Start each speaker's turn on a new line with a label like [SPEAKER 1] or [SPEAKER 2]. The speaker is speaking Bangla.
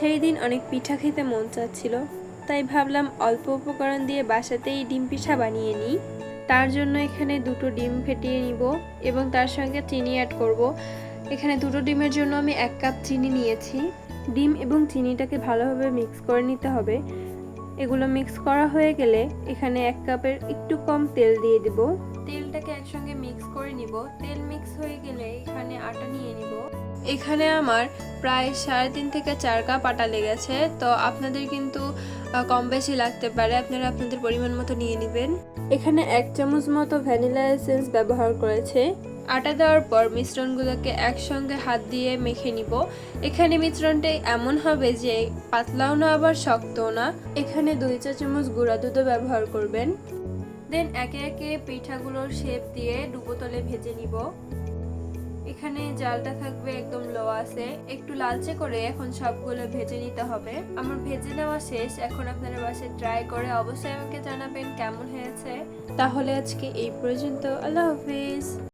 [SPEAKER 1] সেই দিন অনেক পিঠা খেতে মন চাচ্ছিল, তাই ভাবলাম অল্প উপকরণ দিয়ে বাসাতেই ডিম পিঠা বানিয়ে নিই। তার জন্য এখানে দুটো ডিম ফেটিয়ে নিব এবং তার সঙ্গে চিনি অ্যাড করব। এখানে দুটো ডিমের জন্য আমি 1 কাপ চিনি নিয়েছি। ডিম এবং চিনিটাকে ভালোভাবে মিক্স করে নিতে হবে। এগুলো মিক্স করা হয়ে গেলে এখানে 1 কাপের একটু কম তেল দিয়ে দেব। তেলটাকে একসঙ্গে মিক্স করে নিব। তেল মিক্স হয়ে গেলে এখানে আটা নিয়ে নিব। এখানে আমার প্রায় 3.5 থেকে 4 কাপ আটা লেগেছে, তো আপনাদের কিন্তু কম বেশি লাগতে পারে, আপনারা আপনাদের পরিমাণ মতো নিয়ে নেবেন। এখানে 1 চামচ মতো ভ্যানিলা এসেন্স ব্যবহার করেছে। আটা দেওয়ার পর মিশ্রণগুলোকে একসঙ্গে হাত দিয়ে মেখে নিব। এখানে মিশ্রণটা এমন হবে যে পাতলাও না আবার শক্তও না। এখানে 2 চা চামচ গুঁড়া দুধও ব্যবহার করবেন। দেন একে একে পিঠাগুলোর শেপ দিয়ে ডুবো তলে ভেজে নিব। এখানে জালটা থাকবে একদম লো আছে, একটু লালচে করে এখন সবগুলো ভেজে নিতে হবে। আমার ভেজে নেওয়া শেষ। এখন আপনারা বাসায় ট্রাই করে অবশ্যই আমাকে জানাবেন কেমন হয়েছে। তাহলে আজকে এই পর্যন্ত। আল্লাহ হাফিজ।